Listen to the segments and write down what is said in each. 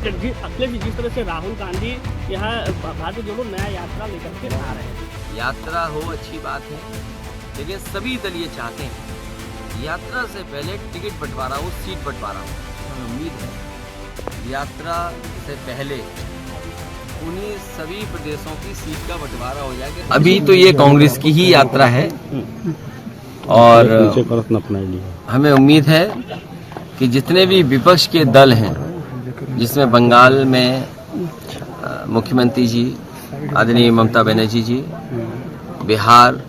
अखिलेश जी जिस तरह से राहुल गांधी यहाँ भारतीय जोड़ो नया यात्रा लेकर के आ रहे हैं। यात्रा हो अच्छी बात है, लेकिन सभी दल ये चाहते हैं यात्रा से पहले टिकट बंटवारा हो, सीट बंटवारा हो। हमें उम्मीद है यात्रा से पहले उन्हीं सभी प्रदेशों की सीट का बंटवारा हो जाएगा। अभी तो ये कांग्रेस की ही यात्रा है और हमें उम्मीद है कि जितने भी विपक्ष के दल हैं, जिसमें बंगाल में मुख्यमंत्री जी आदरणीय ममता बनर्जी जी, बिहार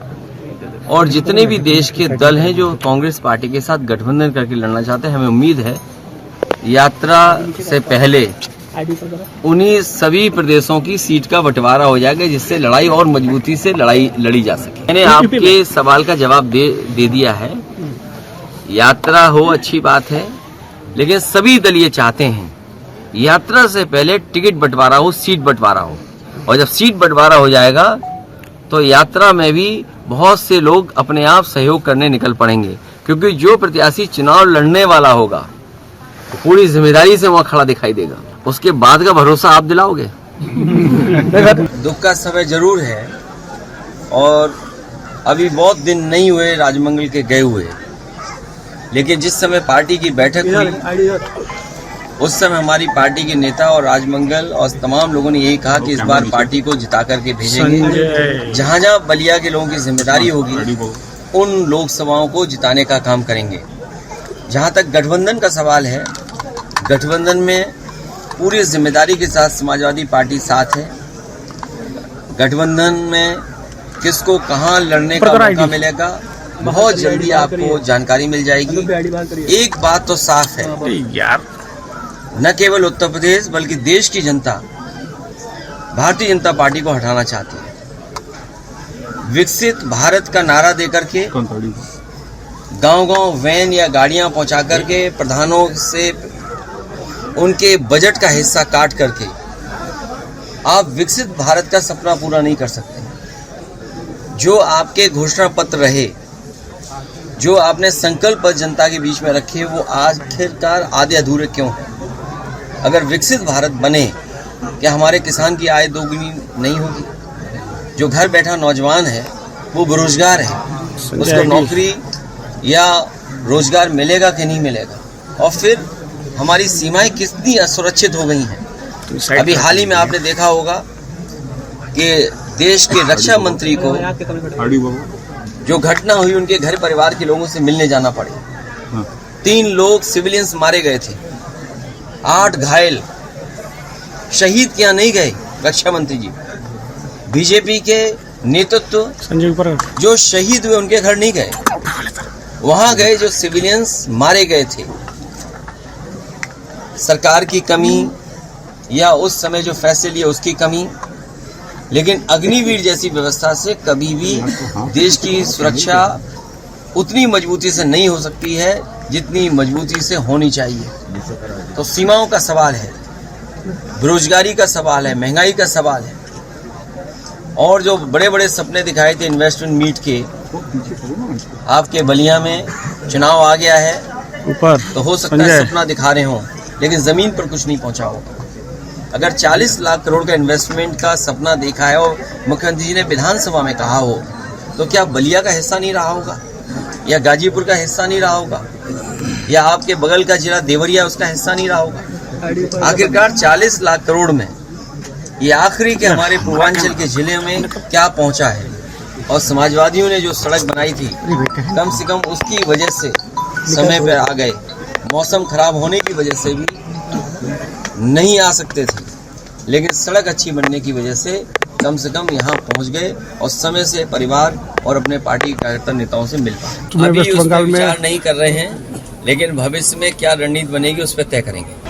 और जितने भी देश के दल हैं जो कांग्रेस पार्टी के साथ गठबंधन करके लड़ना चाहते हैं, हमें उम्मीद है यात्रा से पहले उन्हीं सभी प्रदेशों की सीट का बंटवारा हो जाएगा, जिससे लड़ाई और मजबूती से लड़ी जा सके। मैंने आपके सवाल का जवाब दे दिया है। यात्रा हो अच्छी बात है, लेकिन सभी दल ये चाहते हैं यात्रा से पहले टिकट बंटवारा हो, सीट बंटवारा हो। और जब सीट बंटवारा हो जाएगा तो यात्रा में भी बहुत से लोग अपने आप सहयोग करने निकल पड़ेंगे, क्योंकि जो प्रत्याशी चुनाव लड़ने वाला होगा पूरी जिम्मेदारी से वहां खड़ा दिखाई देगा। उसके बाद का भरोसा आप दिलाओगे? दुख का समय जरूर है और अभी बहुत दिन नहीं हुए राजमंगल के गए हुए, लेकिन जिस समय पार्टी की बैठक हुई उस समय हमारी पार्टी के नेता और राजमंगल और तमाम लोगों ने यही कहा कि इस बार पार्टी को जिता करके भेजेंगे। जहां जहां बलिया के लोगों की जिम्मेदारी होगी उन लोकसभाओं को जिताने का काम करेंगे। जहां तक गठबंधन का सवाल है, गठबंधन में पूरी जिम्मेदारी के साथ समाजवादी पार्टी साथ है। गठबंधन में किसको कहां लड़ने का मौका मिलेगा बहुत जल्दी आपको जानकारी मिल जाएगी। एक बात तो साफ है, न केवल उत्तर प्रदेश बल्कि देश की जनता भारतीय जनता पार्टी को हटाना चाहती है। विकसित भारत का नारा देकर के गांव-गांव वैन या गाड़ियां पहुंचा करके प्रधानों से उनके बजट का हिस्सा काट करके आप विकसित भारत का सपना पूरा नहीं कर सकते। जो आपके घोषणा पत्र रहे, जो आपने संकल्प जनता के बीच में रखे, वो आखिरकार आधे अधूरे क्यों हैं? अगर विकसित भारत बने, क्या हमारे किसान की आय दोगुनी नहीं होगी? जो घर बैठा नौजवान है वो बेरोजगार है, उसको नौकरी या रोजगार मिलेगा कि नहीं मिलेगा? और फिर हमारी सीमाएं कितनी असुरक्षित हो गई हैं। अभी हाल ही में आपने देखा होगा कि देश के रक्षा मंत्री को जो घटना हुई उनके घर परिवार के लोगों से मिलने जाना पड़े। 3 लोग सिविलियंस मारे गए थे, 8 घायल, शहीद क्या नहीं गए रक्षा मंत्री जी। बीजेपी के नेतृत्व जो शहीद हुए उनके घर नहीं गए, वहां गए जो सिविलियंस मारे गए थे। सरकार की कमी या उस समय जो फैसले लिए उसकी कमी, लेकिन अग्निवीर जैसी व्यवस्था से कभी भी देश की सुरक्षा उतनी मजबूती से नहीं हो सकती है जितनी मजबूती से होनी चाहिए। तो सीमाओं का सवाल है, बेरोजगारी का सवाल है, महंगाई का सवाल है, और जो बड़े बड़े सपने दिखाए थे इन्वेस्टमेंट मीट के, आपके बलिया में चुनाव आ गया है तो हो सकता है सपना दिखा रहे हों, लेकिन जमीन पर कुछ नहीं पहुंचा होगा। अगर 40 लाख करोड़ का इन्वेस्टमेंट का सपना देखा है और मुख्यमंत्री जी ने विधानसभा में कहा हो, तो क्या बलिया का हिस्सा नहीं रहा होगा या गाजीपुर का हिस्सा नहीं रहा होगा या आपके बगल का जिला देवरिया उसका हिस्सा नहीं रहा होगा? आखिरकार 40 लाख करोड़ में ये आखिरी के हमारे पूर्वांचल के जिले में क्या पहुंचा है? और समाजवादियों ने जो सड़क बनाई थी कम से कम उसकी वजह से समय पर आ गए, मौसम खराब होने की वजह से भी नहीं आ सकते थे, लेकिन सड़क अच्छी बनने की वजह से कम यहाँ पहुंच गए और समय से परिवार और अपने पार्टी कार्यकर्ता नेताओं से मिल पाए। अभी उस पर विचार नहीं कर रहे हैं, लेकिन भविष्य में क्या रणनीति बनेगी उस पर तय करेंगे।